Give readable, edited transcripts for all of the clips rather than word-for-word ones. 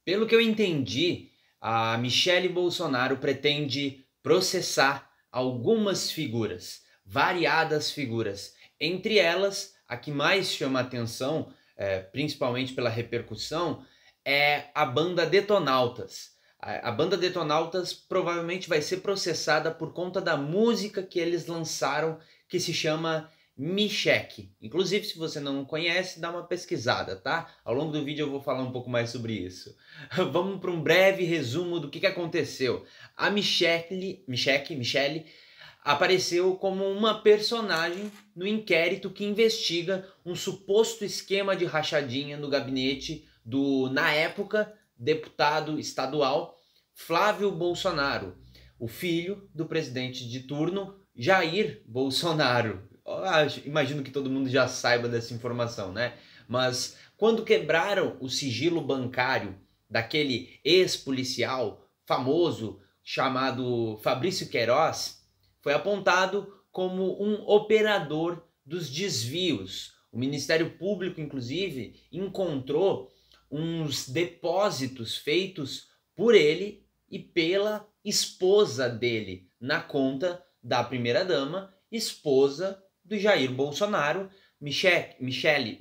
Pelo que eu entendi, a Michele Bolsonaro pretende processar algumas figuras, variadas figuras. Entre elas, a que mais chama atenção, principalmente pela repercussão, é a banda Detonautas. A banda Detonautas provavelmente vai ser processada por conta da música que eles lançaram, que se chama Me Cheque. Inclusive, se você não conhece, dá uma pesquisada, tá? Ao longo do vídeo eu vou falar um pouco mais sobre isso. Vamos para um breve resumo do que aconteceu. A Michele apareceu como uma personagem no inquérito que investiga um suposto esquema de rachadinha no gabinete do, na época, deputado estadual Flávio Bolsonaro, o filho do presidente de turno Jair Bolsonaro. Imagino que todo mundo já saiba dessa informação, né? Mas quando quebraram o sigilo bancário daquele ex-policial famoso chamado Fabrício Queiroz, foi apontado como um operador dos desvios. O Ministério Público, inclusive, encontrou uns depósitos feitos por ele e pela esposa dele na conta da primeira-dama, esposa do Jair Bolsonaro, Michele.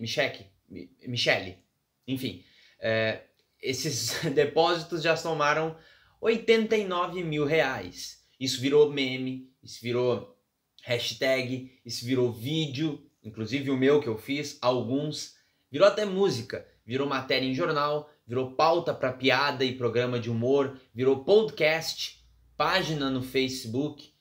Enfim, esses depósitos já somaram 89 mil reais. Isso virou meme, isso virou hashtag, isso virou vídeo, inclusive o meu que eu fiz, alguns, virou até música, virou matéria em jornal, virou pauta para piada e programa de humor, virou podcast, página no Facebook,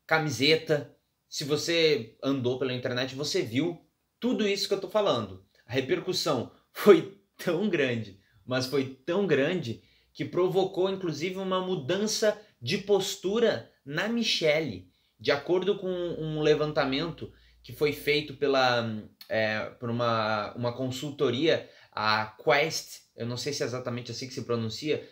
camiseta. Se você andou pela internet, você viu tudo isso que eu tô falando. A repercussão foi tão grande, mas foi tão grande que provocou inclusive uma mudança de postura na Michele. De acordo com um levantamento que foi feito por uma consultoria, a Quest, eu não sei se é exatamente assim que se pronuncia,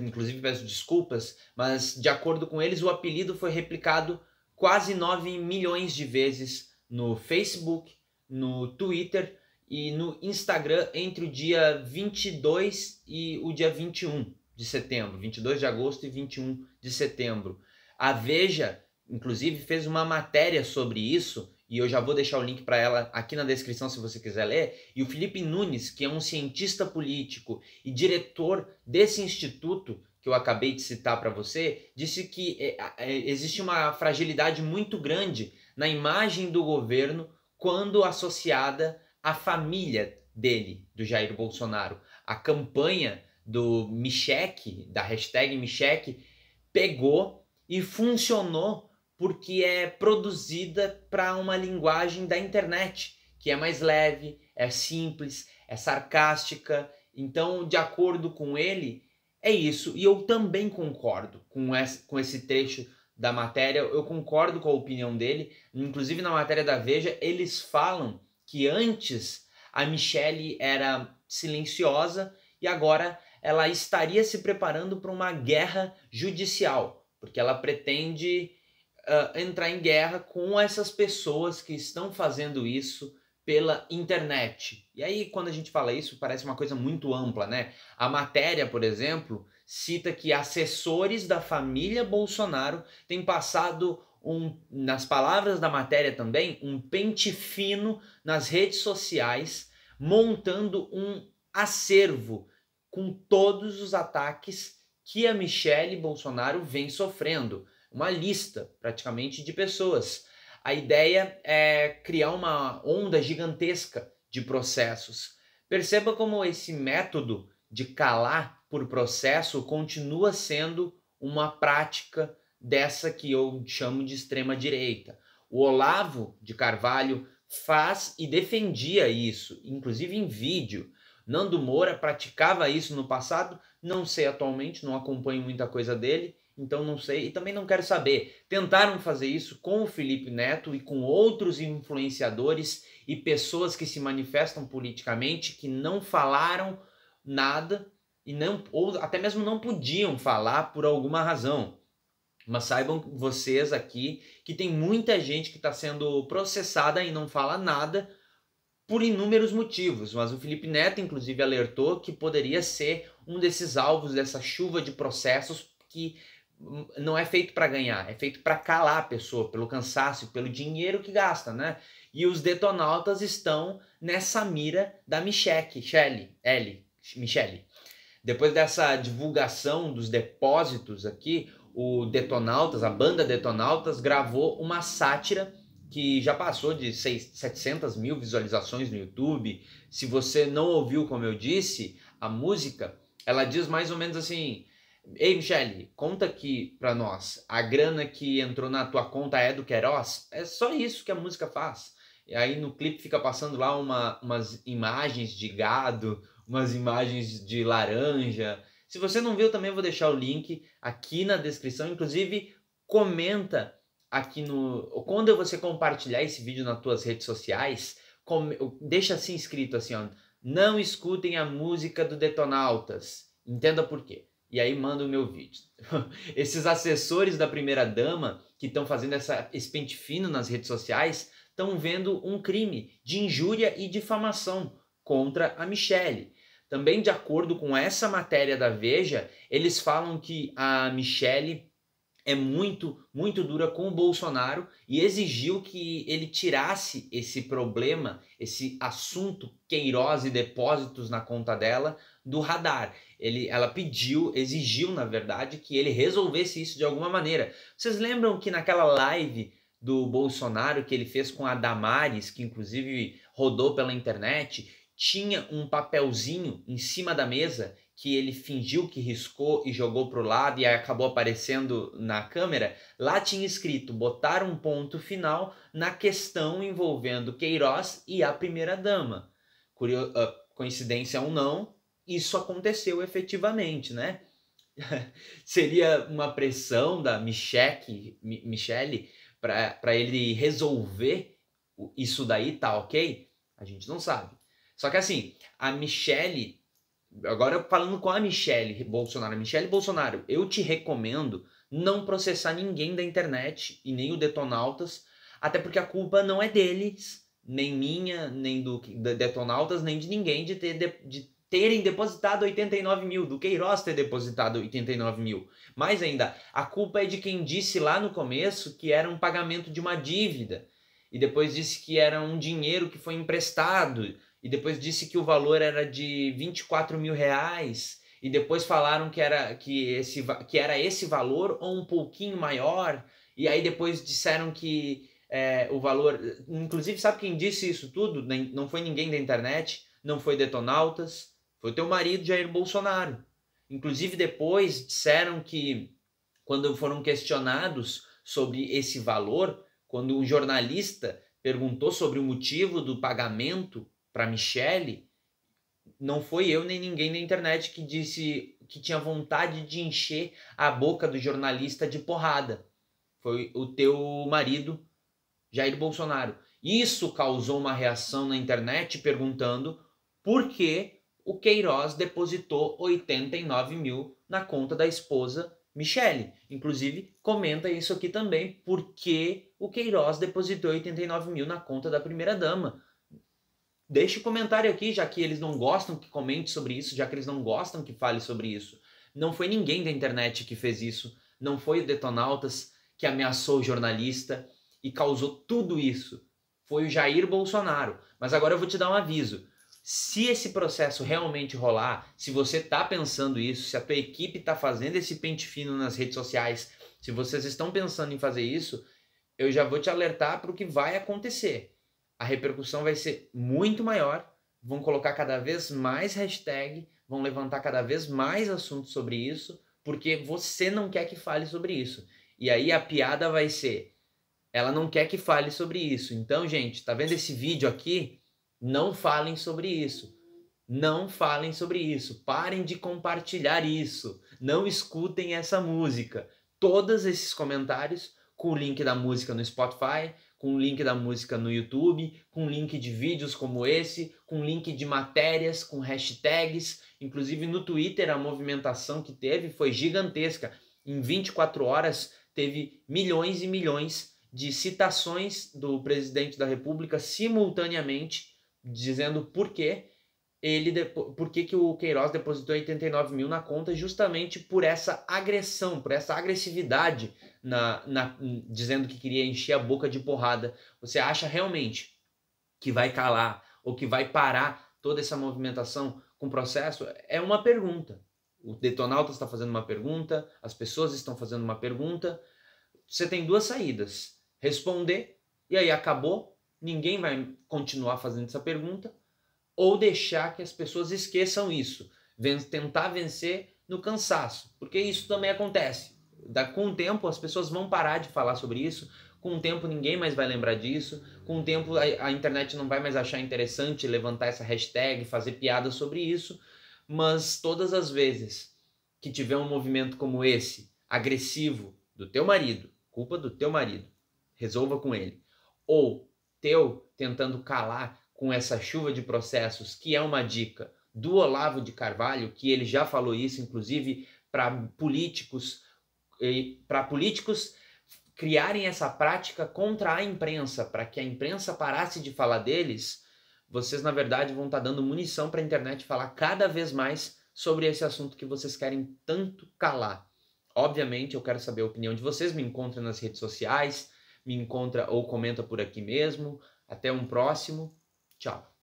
inclusive peço desculpas, mas de acordo com eles o apelido foi replicado quase 9 milhões de vezes no Facebook, no Twitter e no Instagram entre o dia 22 e o dia 21 de setembro, 22 de agosto e 21 de setembro. A Veja, inclusive, fez uma matéria sobre isso, e eu já vou deixar o link para ela aqui na descrição se você quiser ler, e o Felipe Nunes, que é um cientista político e diretor desse instituto que eu acabei de citar para você, disse que existe uma fragilidade muito grande na imagem do governo quando associada à família dele, do Jair Bolsonaro. A campanha do Me Cheque, da hashtag Me Cheque, pegou e funcionou porque é produzida para uma linguagem da internet, que é mais leve, é simples, é sarcástica. Então, de acordo com ele, é isso. E eu também concordo com esse trecho da matéria, eu concordo com a opinião dele. Inclusive, na matéria da Veja, eles falam que antes a Michele era silenciosa e agora ela estaria se preparando para uma guerra judicial, porque ela pretende entrar em guerra com essas pessoas que estão fazendo isso pela internet. E aí, quando a gente fala isso, parece uma coisa muito ampla, né? A matéria, por exemplo, cita que assessores da família Bolsonaro têm passado, nas palavras da matéria também, um pente fino nas redes sociais, montando um acervo com todos os ataques que a Michele Bolsonaro vem sofrendo. Uma lista, praticamente, de pessoas. A ideia é criar uma onda gigantesca de processos. Perceba como esse método de calar por processo continua sendo uma prática dessa que eu chamo de extrema-direita. O Olavo de Carvalho faz e defendia isso, inclusive em vídeo. Nando Moura praticava isso no passado, não sei atualmente, não acompanho muita coisa dele, então não sei e também não quero saber. Tentaram fazer isso com o Felipe Neto e com outros influenciadores e pessoas que se manifestam politicamente que não falaram nada e não, ou até mesmo não podiam falar por alguma razão. Mas saibam vocês aqui que tem muita gente que está sendo processada e não fala nada por inúmeros motivos, mas o Felipe Neto inclusive alertou que poderia ser um desses alvos dessa chuva de processos que não é feito para ganhar, é feito para calar a pessoa, pelo cansaço, pelo dinheiro que gasta, né? E os detonautas estão nessa mira da Michelle. Depois dessa divulgação dos depósitos aqui, o Detonautas, a banda Detonautas, gravou uma sátira que já passou de 700 mil visualizações no YouTube. Se você não ouviu, como eu disse, a música, ela diz mais ou menos assim: ei, Michelle, conta aqui pra nós, a grana que entrou na tua conta é do Queiroz? É só isso que a música faz. E aí no clipe fica passando lá umas imagens de gado, umas imagens de laranja. Se você não viu, também vou deixar o link aqui na descrição. Inclusive, comenta aqui quando você compartilhar esse vídeo nas tuas redes sociais, deixa assim escrito assim, ó: não escutem a música do Detonautas, entenda por quê. E aí manda o meu vídeo. Esses assessores da primeira-dama que estão fazendo esse pente fino nas redes sociais estão vendo um crime de injúria e difamação contra a Michelle. Também, de acordo com essa matéria da Veja, eles falam que a Michelle é muito dura com o Bolsonaro e exigiu que ele tirasse esse problema, esse assunto Queiroz e depósitos na conta dela do radar. Ela exigiu, na verdade, que ele resolvesse isso de alguma maneira. Vocês lembram que naquela live do Bolsonaro que ele fez com a Damares, que inclusive rodou pela internet, tinha um papelzinho em cima da mesa que ele fingiu que riscou e jogou para o lado e acabou aparecendo na câmera? Lá tinha escrito: botar um ponto final na questão envolvendo Queiroz e a primeira-dama. Coincidência ou não, isso aconteceu efetivamente, né? Seria uma pressão da Michelle para ele resolver isso daí, tá ok? A gente não sabe. Só que assim, a Michelle, agora falando com a Michelle Bolsonaro, eu te recomendo não processar ninguém da internet e nem o Detonautas, até porque a culpa não é deles, nem minha, nem do Detonautas, nem de ninguém de terem depositado 89 mil, do Queiroz ter depositado 89 mil. Mais ainda, a culpa é de quem disse lá no começo que era um pagamento de uma dívida, e depois disse que era um dinheiro que foi emprestado, e depois disse que o valor era de 24 mil reais, e depois falaram que era esse valor ou um pouquinho maior, e aí depois disseram que o valor... Inclusive, sabe quem disse isso tudo? Não foi ninguém da internet, não foi Detonautas, foi teu marido, Jair Bolsonaro. Inclusive, depois disseram que, quando foram questionados sobre esse valor, quando um jornalista perguntou sobre o motivo do pagamento para Michelle, não foi eu nem ninguém na internet que disse que tinha vontade de encher a boca do jornalista de porrada. Foi o teu marido, Jair Bolsonaro. Isso causou uma reação na internet perguntando por que o Queiroz depositou 89 mil na conta da esposa Michelle. Inclusive, comenta isso aqui também, por que o Queiroz depositou 89 mil na conta da primeira-dama. Deixe o comentário aqui, já que eles não gostam que comente sobre isso, já que eles não gostam que fale sobre isso. Não foi ninguém da internet que fez isso, não foi o Detonautas que ameaçou o jornalista e causou tudo isso. Foi o Jair Bolsonaro. Mas agora eu vou te dar um aviso. Se esse processo realmente rolar, se você está pensando isso, se a tua equipe está fazendo esse pente fino nas redes sociais, se vocês estão pensando em fazer isso, eu já vou te alertar para o que vai acontecer. A repercussão vai ser muito maior, vão colocar cada vez mais hashtag, vão levantar cada vez mais assuntos sobre isso, porque você não quer que fale sobre isso. E aí a piada vai ser: ela não quer que fale sobre isso. Então, gente, tá vendo esse vídeo aqui? Não falem sobre isso. Não falem sobre isso. Parem de compartilhar isso. Não escutem essa música. Todos esses comentários com o link da música no Spotify, com o link da música no YouTube, com link de vídeos como esse, com link de matérias, com hashtags. Inclusive no Twitter a movimentação que teve foi gigantesca. Em 24 horas teve milhões e milhões de citações do presidente da República simultaneamente dizendo por que o Queiroz depositou 89 mil na conta, justamente por essa agressão, por essa agressividade, dizendo que queria encher a boca de porrada. Você acha realmente que vai calar ou que vai parar toda essa movimentação com o processo? É uma pergunta. O Detonautas está fazendo uma pergunta, as pessoas estão fazendo uma pergunta. Você tem duas saídas: responder, e aí acabou, ninguém vai continuar fazendo essa pergunta, ou deixar que as pessoas esqueçam isso, tentar vencer no cansaço, porque isso também acontece. Com o tempo as pessoas vão parar de falar sobre isso, com o tempo ninguém mais vai lembrar disso, com o tempo a internet não vai mais achar interessante levantar essa hashtag, fazer piada sobre isso, mas todas as vezes que tiver um movimento como esse, agressivo, do teu marido, culpa do teu marido, resolva com ele, ou teu tentando calar com essa chuva de processos, que é uma dica do Olavo de Carvalho, que ele já falou isso, inclusive para políticos criarem essa prática contra a imprensa, para que a imprensa parasse de falar deles. Vocês, na verdade, vão estar dando munição para a internet falar cada vez mais sobre esse assunto que vocês querem tanto calar. Obviamente, eu quero saber a opinião de vocês. Me encontra nas redes sociais, me encontra ou comenta por aqui mesmo. Até um próximo. Tchau.